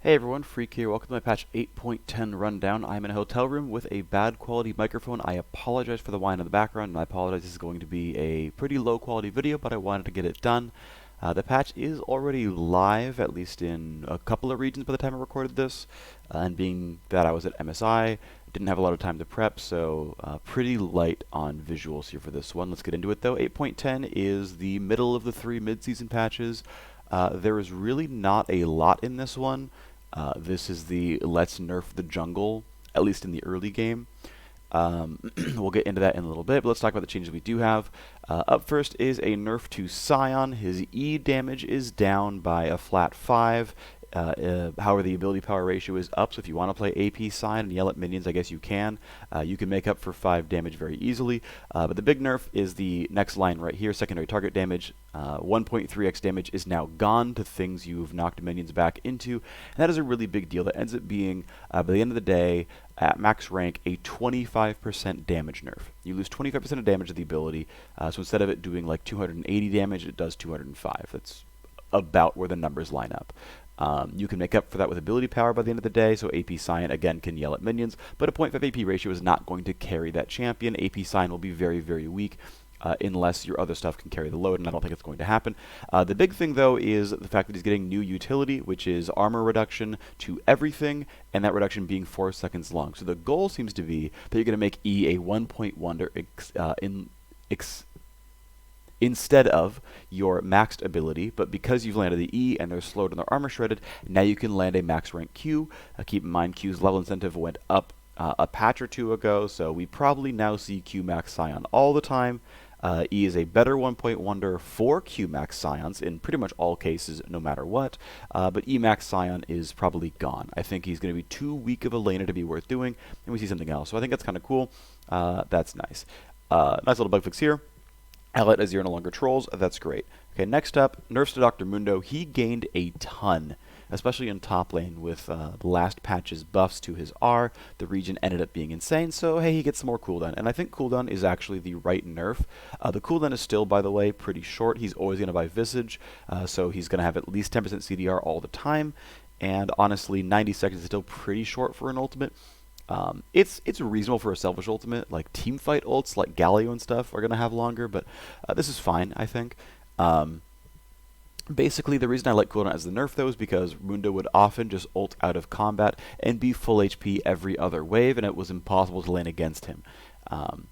Hey everyone, Phreak here. Welcome to my patch 8.10 rundown. I'm in a hotel room with a bad quality microphone. I apologize for the whine in the background, and I apologize this is going to be a pretty low quality video, but I wanted to get it done. The patch is already live, at least in a couple of regions by the time I recorded this, and being that I was at MSI, didn't have a lot of time to prep, so pretty light on visuals here for this one. Let's get into it though. 8.10 is the middle of the three mid-season patches. There is really not a lot in this one. This is the let's nerf the jungle, at least in the early game. We'll get into that in a little bit, but let's talk about the changes we do have. Up first is a nerf to Scion. His E damage is down by a flat 5. However, the ability power ratio is up, so if you want to play AP Scion and yell at minions, I guess you can. You can make up for 5 damage very easily. But the big nerf is the next line right here, secondary target damage. 1.3x damage is now gone to things you've knocked minions back into. And that is a really big deal. That ends up being, by the end of the day, at max rank, a 25% damage nerf. You lose 25% of damage to the ability, so instead of it doing like 280 damage, it does 205. That's about where the numbers line up. You can make up for that with ability power by the end of the day, so AP Scion again can yell at minions, but a 0.5 AP ratio is not going to carry that champion. AP Scion will be very, very weak unless your other stuff can carry the load, and I don't think it's going to happen. The big thing, though, is the fact that he's getting new utility, which is armor reduction to everything, and that reduction being 4 seconds long. So the goal seems to be that you're going to make E a 1-point wonder instead of your maxed ability, but because you've landed the E and they're slowed and their armor shredded, now you can land a max rank Q. Keep in mind Q's level incentive went up a patch or two ago, so we probably now see Q max Scion all the time. E is a better 1-point wonder for Q max Scions in pretty much all cases, no matter what, but E max Scion is probably gone. I think he's going to be too weak of a laner to be worth doing, and we see something else, so I think that's kind of cool. That's nice. Nice little bug fix here. Highlight as you're no longer trolls, that's great. Okay, next up, nerfs to Dr. Mundo. He gained a ton, especially in top lane with the last patch's buffs to his R. The Regen ended up being insane, so hey, he gets some more cooldown. And I think cooldown is actually the right nerf. The cooldown is still, by the way, pretty short. He's always going to buy Visage, so he's going to have at least 10% CDR all the time. And honestly, 90 seconds is still pretty short for an ultimate. It's reasonable for a selfish ultimate. Like teamfight ults like Galio and stuff are going to have longer, but this is fine, I think. Basically, the reason I like cooldown as the nerf, though, is because Mundo would often just ult out of combat and be full HP every other wave, and it was impossible to lane against him.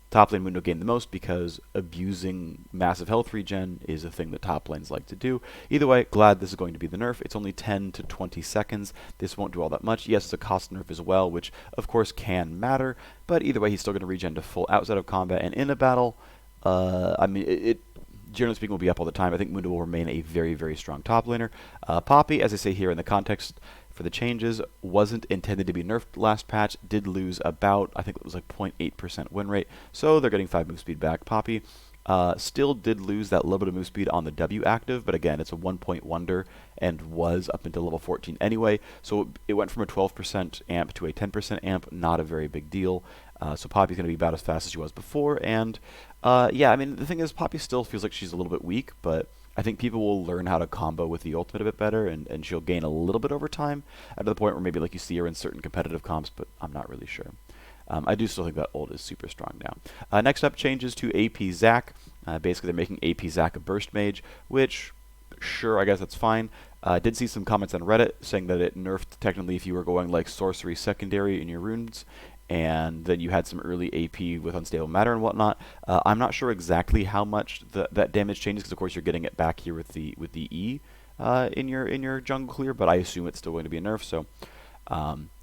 Top lane Mundo gained the most because abusing massive health regen is a thing that top lanes like to do. Either way, glad this is going to be the nerf. It's only 10 to 20 seconds. This won't do all that much. Yes, it's a cost nerf as well, which of course can matter, but either way, he's still going to regen to full outside of combat and in a battle. I mean, it generally speaking will be up all the time. I think Mundo will remain a very, very strong top laner. Poppy, as I say here in the context for the changes, wasn't intended to be nerfed last patch, did lose about, I think it was like 0.8% win rate, so they're getting 5 move speed back. Poppy still did lose that little bit of move speed on the W active, but again, it's a 1-point wonder and was up until level 14 anyway, so it went from a 12% amp to a 10% amp, not a very big deal. So Poppy's going to be about as fast as she was before, and yeah, I mean, the thing is, Poppy still feels like she's a little bit weak, but I think people will learn how to combo with the ultimate a bit better, and she'll gain a little bit over time, to the point where maybe like you see her in certain competitive comps, but I'm not really sure. I do still think that ult is super strong now. Next up, changes to AP Zack. Basically, they're making AP Zack a burst mage, which, sure, I guess that's fine. I did see some comments on Reddit saying that it nerfed technically if you were going like sorcery secondary in your runes, and then you had some early AP with unstable matter and whatnot. I'm not sure exactly how much that damage changes, because of course you're getting it back here with the E in your jungle clear, but I assume it's still going to be a nerf. So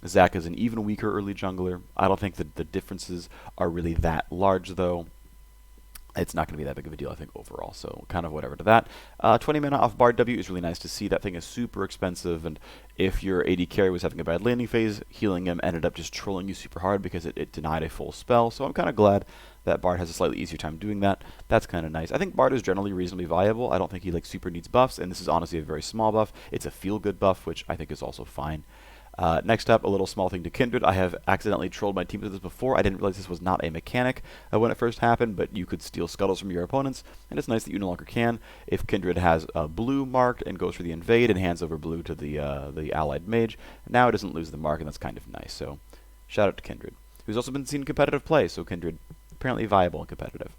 Zack is an even weaker early jungler. I don't think that the differences are really that large, though. It's not going to be that big of a deal, I think, overall, so kind of whatever to that. 20 mana off Bard W is really nice to see. That thing is super expensive, and if your AD carry was having a bad landing phase, healing him ended up just trolling you super hard because it denied a full spell, so I'm kind of glad that Bard has a slightly easier time doing that. That's kind of nice. I think Bard is generally reasonably viable. I don't think he like super needs buffs, and this is honestly a very small buff. It's a feel-good buff, which I think is also fine. Next up, a little small thing to Kindred. I have accidentally trolled my team with this before. I didn't realize this was not a mechanic when it first happened, but you could steal scuttles from your opponents, and it's nice that you no longer can. If Kindred has blue marked and goes for the invade and hands over blue to the allied mage, now it doesn't lose the mark, and that's kind of nice. So, shout out to Kindred, who's also been seen in competitive play, so Kindred apparently viable and competitive.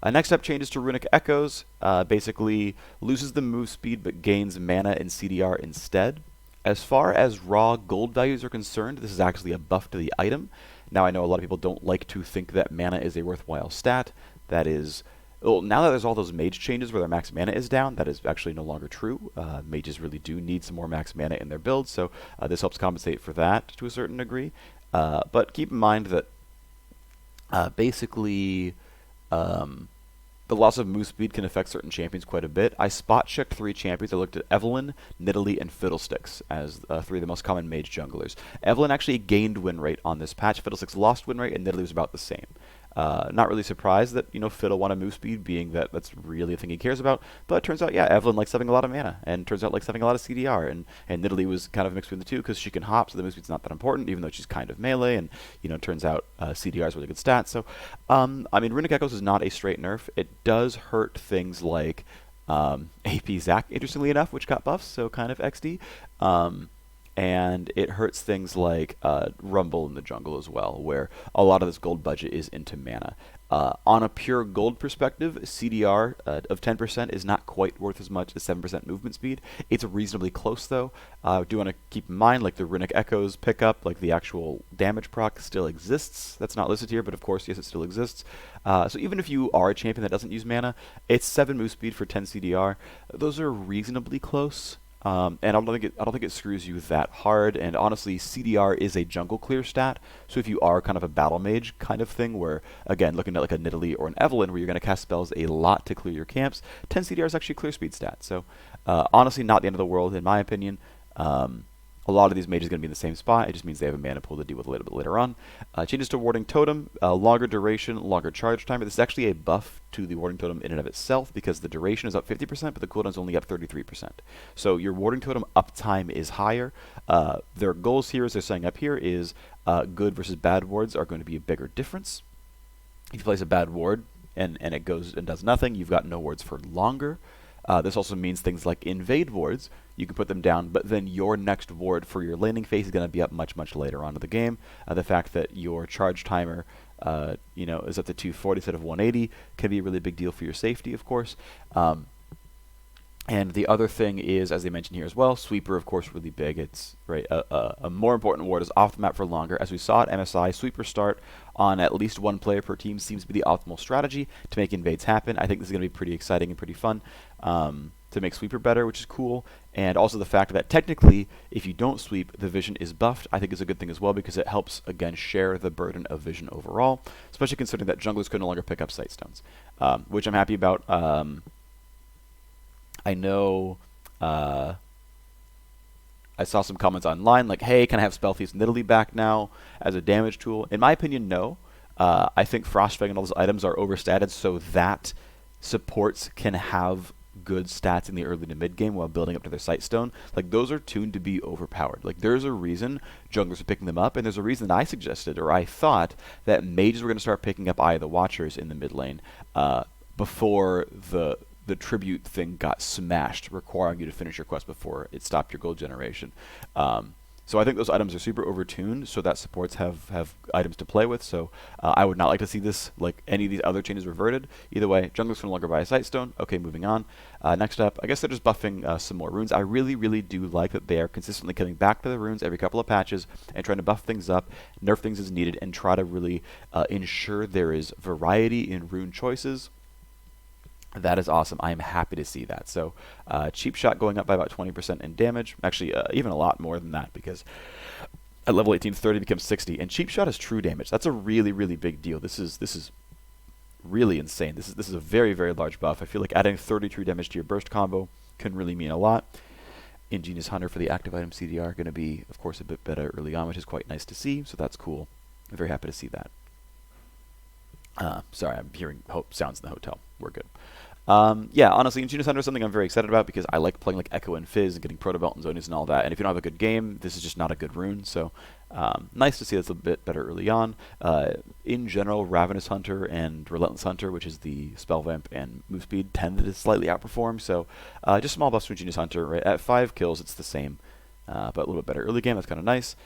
Next up, changes to Runic Echoes. Basically, loses the move speed but gains mana and CDR instead. As far as raw gold values are concerned, this is actually a buff to the item. Now, I know a lot of people don't like to think that mana is a worthwhile stat. That is, well, now that there's all those mage changes where their max mana is down, that is actually no longer true. Mages really do need some more max mana in their builds, so this helps compensate for that to a certain degree. But keep in mind that basically the loss of move speed can affect certain champions quite a bit. I spot-checked 3 champions. I looked at Evelyn, Nidalee, and Fiddlesticks as 3 of the most common mage junglers. Evelyn actually gained win rate on this patch. Fiddlesticks lost win rate, and Nidalee was about the same. Not really surprised that, Fiddle wanted move speed, being that that's really a thing he cares about. But it turns out, yeah, Evelyn likes having a lot of mana, and turns out likes having a lot of CDR. And Nidalee was kind of mixed between the two because she can hop, so the move speed's not that important, even though she's kind of melee. And it turns out CDR is really good stats. So, I mean, Runic Echoes is not a straight nerf. It does hurt things like AP Zack, interestingly enough, which got buffs, so kind of XD. And it hurts things like Rumble in the jungle as well, where a lot of this gold budget is into mana. On a pure gold perspective, CDR of 10% is not quite worth as much as 7% movement speed. It's reasonably close, though. I do want to keep in mind, like the Runic Echoes pickup, like the actual damage proc still exists. That's not listed here, but of course, yes, it still exists. So even if you are a champion that doesn't use mana, it's 7 move speed for 10 CDR. Those are reasonably close. And I don't think it screws you that hard. And honestly, CDR is a jungle clear stat. So if you are kind of a battle mage kind of thing, where again looking at like a Nidalee or an Evelyn, where you're going to cast spells a lot to clear your camps, 10 CDR is actually a clear speed stat. So honestly, not the end of the world in my opinion. A lot of these mages are going to be in the same spot. It just means they have a mana pool to deal with a little bit later on. Changes to Warding Totem, longer duration, longer charge timer. This is actually a buff to the Warding Totem in and of itself because the duration is up 50%, but the cooldown is only up 33%. So your Warding Totem uptime is higher. Their goals here, as they're saying up here, is good versus bad wards are going to be a bigger difference. If you place a bad ward and it goes and does nothing, you've got no wards for longer. This also means things like invade wards. You can put them down, but then your next ward for your landing phase is going to be up much, much later on in the game. The fact that your charge timer, is up to 240 instead of 180 can be a really big deal for your safety, of course. And the other thing is, as they mentioned here as well, Sweeper, of course, really big. It's right. A more important ward is off the map for longer. As we saw at MSI, Sweeper start on at least 1 player per team seems to be the optimal strategy to make invades happen. I think this is going to be pretty exciting and pretty fun to make Sweeper better, which is cool. And also the fact that technically, if you don't sweep, the vision is buffed, I think is a good thing as well because it helps, again, share the burden of vision overall, especially considering that junglers can no longer pick up sight stones, which I'm happy about. I know I saw some comments online like, hey, can I have Spell Thief's Nidalee back now as a damage tool? In my opinion, no. I think Frostfang and all those items are overstated so that supports can have good stats in the early to mid game while building up to their Sightstone. Like, those are tuned to be overpowered. Like, there's a reason junglers are picking them up, and there's a reason that I suggested, or I thought, that mages were going to start picking up Eye of the Watchers in the mid lane before the tribute thing got smashed, requiring you to finish your quest before it stopped your gold generation. So I think those items are super overtuned, so that supports have items to play with. So I would not like to see this, like any of these other changes, reverted. Either way, junglers can no longer buy a Sightstone. Okay, moving on. Next up, I guess they're just buffing some more runes. I really, really do like that they are consistently coming back to the runes every couple of patches and trying to buff things up, nerf things as needed, and try to really ensure there is variety in rune choices. That is awesome. I am happy to see that. So, Cheap Shot going up by about 20% in damage. Actually, even a lot more than that, because at level 18, 30 becomes 60, and Cheap Shot is true damage. That's a really, really big deal. This is really insane. This is a very, very large buff. I feel like adding 30 true damage to your burst combo can really mean a lot. Ingenious Hunter for the active item CDR going to be, of course, a bit better early on, which is quite nice to see. So that's cool. I'm very happy to see that. Sorry, I'm hearing sounds in the hotel. We're good. Yeah, honestly, Ingenious Hunter is something I'm very excited about because I like playing like Echo and Fizz and getting Proto Belt and Zonies and all that. And if you don't have a good game, this is just not a good rune. So nice to see that's a bit better early on. In general, Ravenous Hunter and Relentless Hunter, which is the Spell Vamp and move speed, tend to slightly outperform. So just small buffs for Ingenious Hunter. Right at 5 kills, it's the same. But a little bit better early game, that's kind of nice.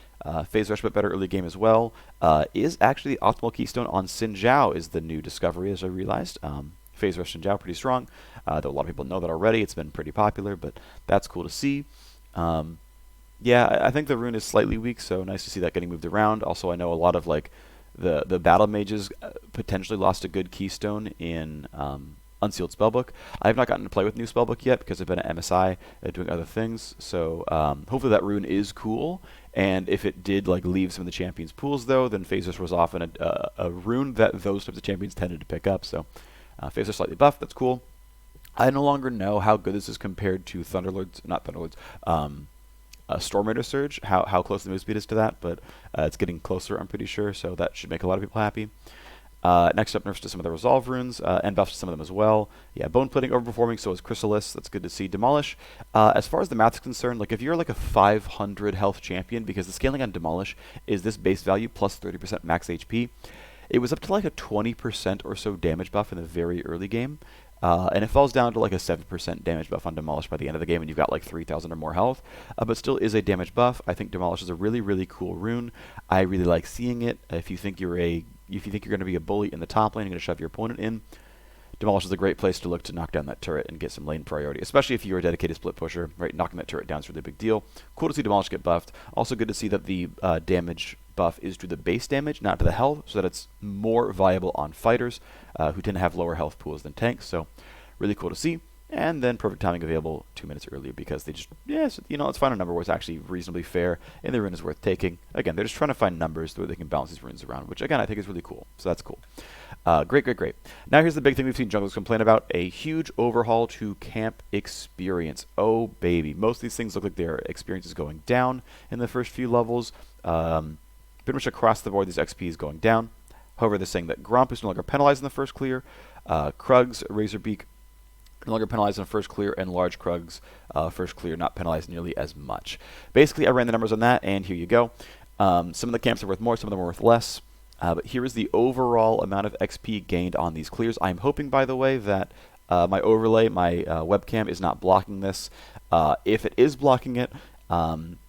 Phase Rush, but better early game as well. Is actually the optimal keystone on Xin Zhao is the new discovery, as I realized. Phase Rush Xin Zhao pretty strong, though a lot of people know that already. It's been pretty popular, but that's cool to see. Yeah, I think the rune is slightly weak, so nice to see that getting moved around. Also, I know a lot of like the battle mages potentially lost a good keystone in Unsealed Spellbook. I have not gotten to play with new Spellbook yet because I've been at MSI doing other things. So hopefully that rune is cool. And if it did like leave some of the champions' pools though, then Phase Rush was often a rune that those types of champions tended to pick up. So Phase Rush slightly buffed. That's cool. I no longer know how good this is compared to Storm Raider Surge, how close the move speed is to that, but it's getting closer, I'm pretty sure, so that should make a lot of people happy. Next up, nerfs to some of the Resolve runes, and buffs to some of them as well. Yeah, Bone Plating overperforming, so is Chrysalis. That's good to see. Demolish. As far as the math is concerned, like if you're like a 500 health champion, because the scaling on Demolish is this base value plus 30% max HP, it was up to like a 20% or so damage buff in the very early game. And it falls down to like a 7% damage buff on Demolish by the end of the game, and you've got like 3,000 or more health, but still is a damage buff. I think Demolish is a really, really cool rune. I really like seeing it. If you think you're going to be a bully in the top lane, you're going to shove your opponent in, Demolish is a great place to look to knock down that turret and get some lane priority, especially if you're a dedicated split pusher, right? Knocking that turret down is a really big deal. Cool to see Demolish get buffed. Also good to see that the damage buff is to the base damage, not to the health, so that it's more viable on fighters who tend to have lower health pools than tanks. So really cool to see. And then perfect timing available 2 minutes earlier because they just, yes, let's find a number where it's actually reasonably fair and the rune is worth taking. Again, they're just trying to find numbers where they can balance these runes around, which again, I think is really cool. So that's cool. Great. Now here's the big thing we've seen junglers complain about, a huge overhaul to camp experience. Oh, baby. Most of these things look like their experience is going down in the first few levels. Pretty much across the board, these XP is going down. However, they're saying that Gromp is no longer penalized in the first clear. Krugs, Razorbeak, no longer penalized in the first clear, and large Krugs, first clear, not penalized nearly as much. Basically, I ran the numbers on that, and here you go. Some of the camps are worth more, some of them are worth less. But here is the overall amount of XP gained on these clears. I'm hoping, by the way, that my overlay, my webcam, is not blocking this. If it is blocking it,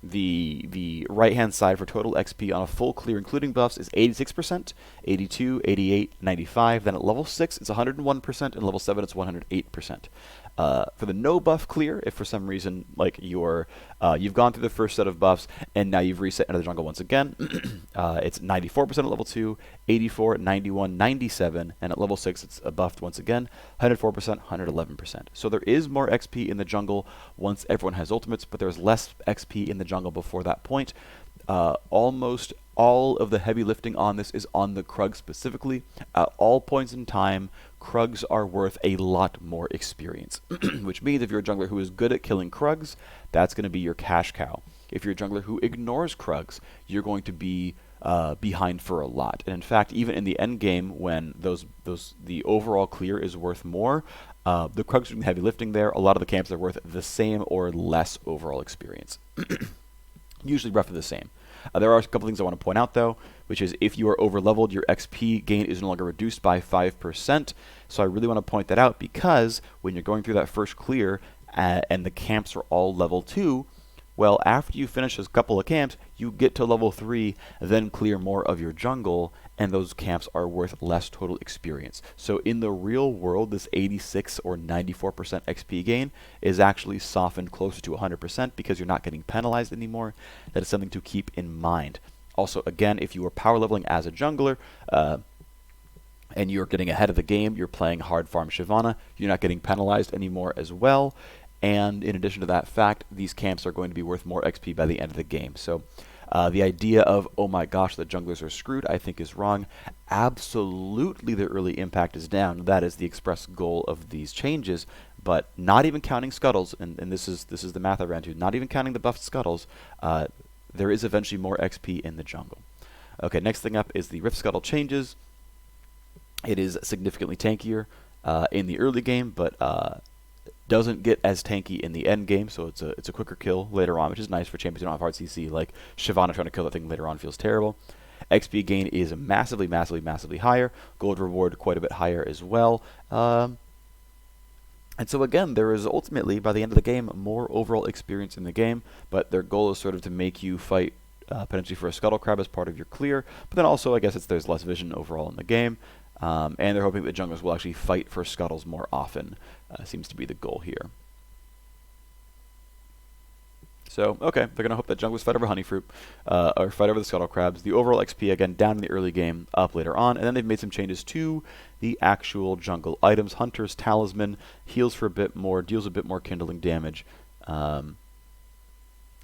the right-hand side for total XP on a full clear, including buffs, is 86%, 82, 88, 95. Then at level 6, it's 101%, and level 7, it's 108%. For the no buff clear, if for some reason like you've gone through the first set of buffs and now you've reset into the jungle once again, it's 94% at level 2, 84, 91, 97, and at level 6 it's buffed once again, 104%, 111%. So there is more XP in the jungle once everyone has ultimates, but there's less XP in the jungle before that point. Almost all of the heavy lifting on this is on the Krug specifically. At all points in time, Krugs are worth a lot more experience, which means if you're a jungler who is good at killing Krugs, that's going to be your cash cow. If you're a jungler who ignores Krugs, you're going to be behind for a lot. And in fact, even in the end game, when the overall clear is worth more, the Krugs are doing heavy lifting there. A lot of the camps are worth the same or less overall experience. Usually roughly the same. There are a couple things I want to point out, though, which is if you are over-leveled, your XP gain is no longer reduced by 5%. So I really want to point that out because when you're going through that first clear and the camps are all level 2, well, after you finish a couple of camps, you get to level 3, then clear more of your jungle, and those camps are worth less total experience. So in the real world, this 86 or 94% XP gain is actually softened closer to 100% because you're not getting penalized anymore. That is something to keep in mind. Also, again, if you are power leveling as a jungler, and you're getting ahead of the game, you're playing hard farm Shyvana, you're not getting penalized anymore as well. And in addition to that fact, these camps are going to be worth more XP by the end of the game. So the idea of, oh my gosh, the junglers are screwed, I think is wrong. Absolutely the early impact is down. That is the express goal of these changes. But not even counting scuttles, and this is the math I ran to, not even counting the buffed scuttles, there is eventually more XP in the jungle. Okay, next thing up is the Rift Scuttle changes. It is significantly tankier. in the early game, but doesn't get as tanky in the end game, so it's a quicker kill later on, which is nice for champions who don't have hard CC. Like Shyvana trying to kill that thing later on feels terrible. XP gain is massively, massively, massively higher. Gold reward quite a bit higher as well. And so again, there is ultimately, by the end of the game, more overall experience in the game, but their goal is sort of to make you fight potentially for a Scuttle Crab as part of your clear, but then also I guess there's less vision overall in the game, and they're hoping that junglers will actually fight for Scuttles more often, seems to be the goal here. So, okay, they're going to hope that junglers fight over Honeyfruit, or fight over the Scuttle Crabs. The overall XP, again, down in the early game, up later on. And then they've made some changes to the actual jungle items. Hunter's Talisman heals for a bit more, deals a bit more kindling damage. No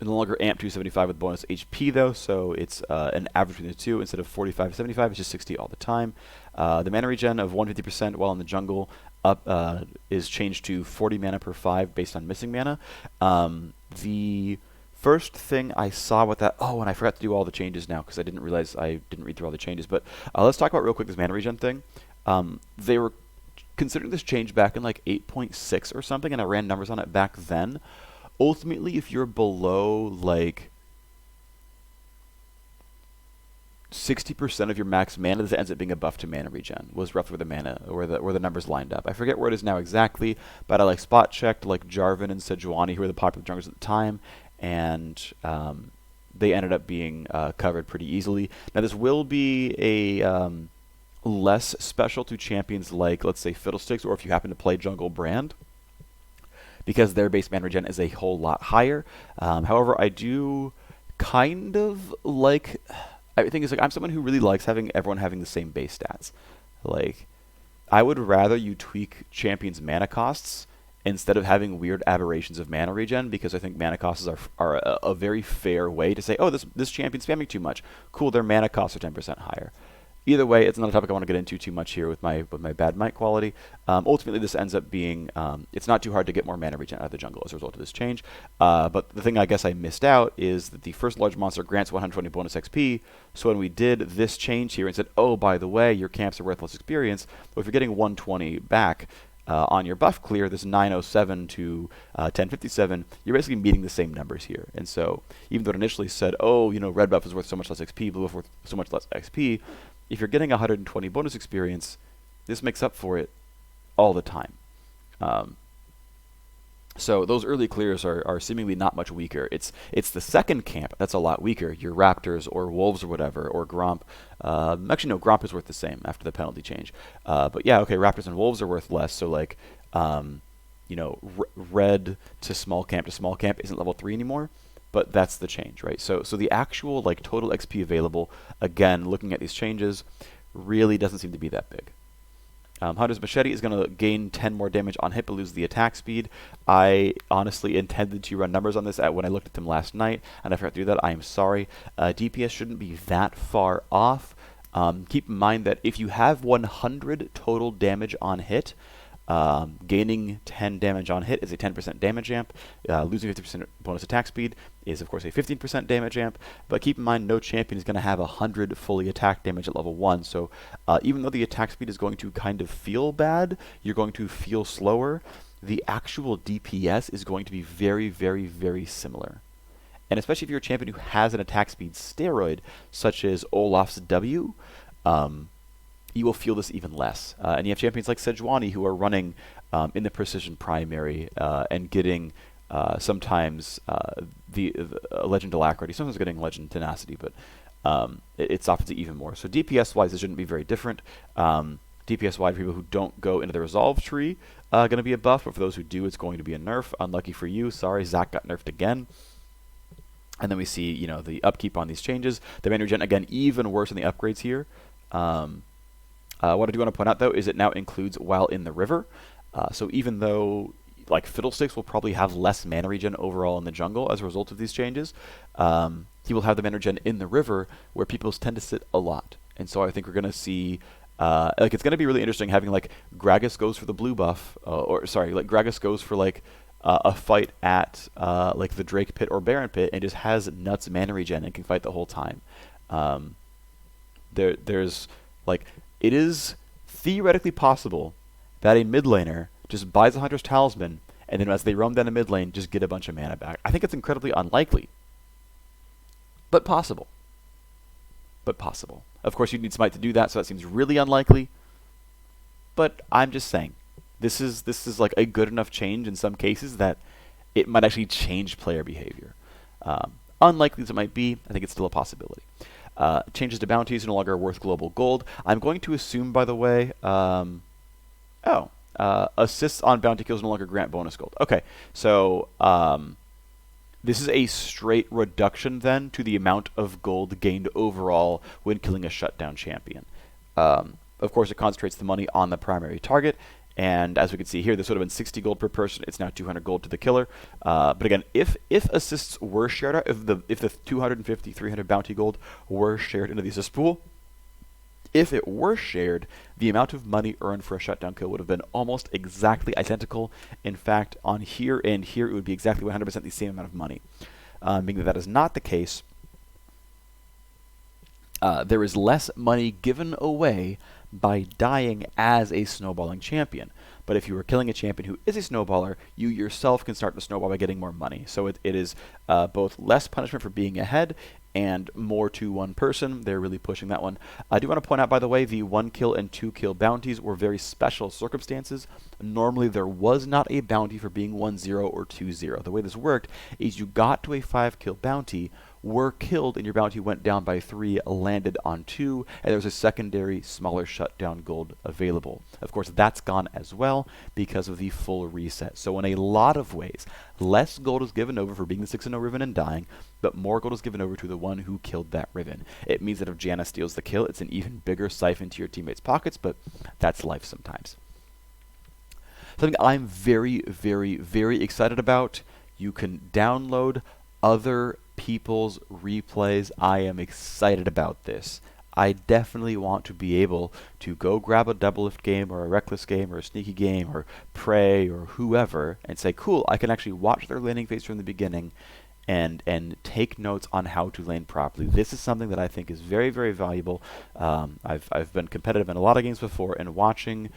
longer amp 275 with bonus HP, though, so it's an average between the two. Instead of 45 to 75, it's just 60 all the time. The mana regen of 150% while in the jungle is changed to 40 mana per 5 based on missing mana. The first thing I saw with that, and I forgot to do all the changes now because I didn't realize I didn't read through all the changes, but let's talk about real quick this mana regen thing. They were considering this change back in like 8.6 or something, and I ran numbers on it back then. Ultimately, if you're below like 60% of your max mana, this ends up being a buff to mana regen, was roughly where the numbers lined up. I forget where it is now exactly, but I spot checked like Jarvan and Sejuani, who were the popular junglers at the time, and they ended up being covered pretty easily. Now this will be a less special to champions like, let's say, Fiddlesticks, or if you happen to play jungle Brand, because their base mana regen is a whole lot higher. However, I do kind of like... I think it's like I'm someone who really likes everyone having the same base stats. Like, I would rather you tweak champions' mana costs instead of having weird aberrations of mana regen, because I think mana costs are a very fair way to say, oh, this champion's spamming too much. Cool, their mana costs are 10% higher. Either way, it's not a topic I want to get into too much here with my bad mic quality. Ultimately, this ends up being, it's not too hard to get more mana regen out of the jungle as a result of this change. But the thing I guess I missed out is that the first large monster grants 120 bonus XP. So when we did this change here and said, oh, by the way, your camps are worth less experience, well, if you're getting 120 back on your buff clear, this 907 to 1057, you're basically meeting the same numbers here. And so even though it initially said, oh, red buff is worth so much less XP, blue buff worth so much less XP, if you're getting 120 bonus experience, this makes up for it all the time. So those early clears are seemingly not much weaker. It's the second camp that's a lot weaker. Your Raptors or Wolves or whatever, or Gromp. Actually, no, Gromp is worth the same after the penalty change. But yeah, okay, Raptors and Wolves are worth less. So like, red to small camp isn't level 3 anymore. But that's the change, right? So the actual like total XP available, again, looking at these changes, really doesn't seem to be that big. Hunter's Machete is going to gain 10 more damage on hit, but lose the attack speed. I honestly intended to run numbers on this when I looked at them last night, and I forgot to do that. I am sorry. DPS shouldn't be that far off. Keep in mind that if you have 100 total damage on hit, gaining 10 damage on hit is a 10% damage amp. Losing 50% bonus attack speed is, of course, a 15% damage amp. But keep in mind, no champion is going to have 100 fully attack damage at level 1. So even though the attack speed is going to kind of feel bad, you're going to feel slower, the actual DPS is going to be very, very, very similar. And especially if you're a champion who has an attack speed steroid, such as Olaf's W, you will feel this even less. And you have champions like Sejuani who are running in the Precision Primary and getting sometimes the Legend Alacrity, sometimes getting Legend Tenacity, but it's often even more. So DPS-wise, this shouldn't be very different. DPS-wise, for people who don't go into the Resolve tree, going to be a buff, but for those who do, it's going to be a nerf. Unlucky for you, sorry, Zack got nerfed again. And then we see, the upkeep on these changes. The mana regen, again, even worse in the upgrades here. What I do want to point out, though, is it now includes while in the river. So even though, like, Fiddlesticks will probably have less mana regen overall in the jungle as a result of these changes, he will have the mana regen in the river where people tend to sit a lot. And so I think we're going to see, it's going to be really interesting having, like, Gragas goes for the blue buff, Gragas goes for, like, a fight at, like, the Drake Pit or Baron Pit and just has nuts mana regen and can fight the whole time. There's, like... It is theoretically possible that a mid laner just buys a Hunter's Talisman, and then as they roam down the mid lane, just get a bunch of mana back. I think it's incredibly unlikely, but possible. But possible. Of course, you'd need Smite to do that, so that seems really unlikely. But I'm just saying, this is like a good enough change in some cases that it might actually change player behavior. Unlikely as it might be, I think it's still a possibility. Changes to bounties no longer worth global gold. I'm going to assume, by the way, assists on bounty kills no longer grant bonus gold. Okay, so this is a straight reduction then to the amount of gold gained overall when killing a shutdown champion. Of course, it concentrates the money on the primary target, and as we can see here, this would have been 60 gold per person. It's now 200 gold to the killer. But again, if assists were shared out, if the 250, 300 bounty gold were shared into the assist pool, if it were shared, the amount of money earned for a shutdown kill would have been almost exactly identical. In fact, on here and here, it would be exactly 100% the same amount of money. Being that is not the case, there is less money given away by dying as a snowballing champion. But if you were killing a champion who is a snowballer, you yourself can start the snowball by getting more money. So it is both less punishment for being ahead and more to one person. They're really pushing that one. I do want to point out, by the way, the 1 kill and 2 kill bounties were very special circumstances. Normally there was not a bounty for being 1-0 or 2-0. The way this worked is you got to a 5 kill bounty, were killed, and your bounty went down by 3, landed on 2, and there was a secondary smaller shutdown gold available. Of course, that's gone as well because of the full reset. So in a lot of ways, less gold is given over for being the 6-0 Riven and dying, but more gold is given over to the one who killed that Riven. It means that if Janna steals the kill, it's an even bigger siphon to your teammates' pockets, but that's life sometimes. Something I'm very, very, very excited about, you can download other people's replays. I am excited about this. I definitely want to be able to go grab a double lift game or a reckless game or a sneaky game or Prey or whoever and say, cool, I can actually watch their laning phase from the beginning and take notes on how to lane properly. This is something that I think is very, very valuable. I've been competitive in a lot of games before, and watching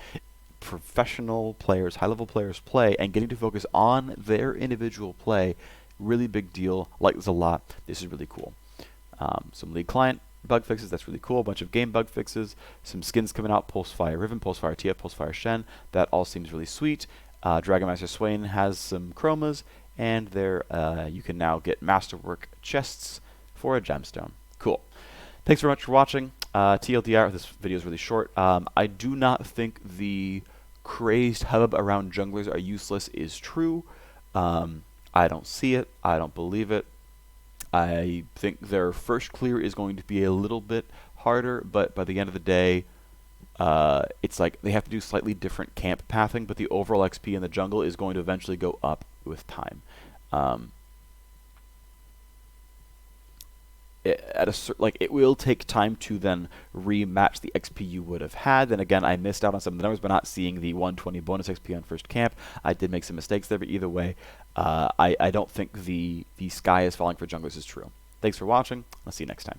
professional players, high-level players play and getting to focus on their individual play, really big deal. Like this a lot. This is really cool. Some league client bug fixes, that's really cool. A bunch of game bug fixes. Some skins coming out, Pulsefire Riven, Pulsefire TF, Pulsefire Shen. That all seems really sweet. Dragon Master Swain has some chromas, and there you can now get Masterwork chests for a gemstone. Cool. Thanks very much for watching. TLDR, this video is really short. I do not think the crazed hubbub around junglers are useless is true. I don't see it. I don't believe it. I think their first clear is going to be a little bit harder, but by the end of the day, it's like they have to do slightly different camp pathing, but the overall XP in the jungle is going to eventually go up with time. It will take time to then rematch the XP you would have had. Then again, I missed out on some of the numbers by not seeing the 120 bonus XP on first camp. I did make some mistakes there, but either way, I don't think the sky is falling for junglers is true. Thanks for watching. I'll see you next time.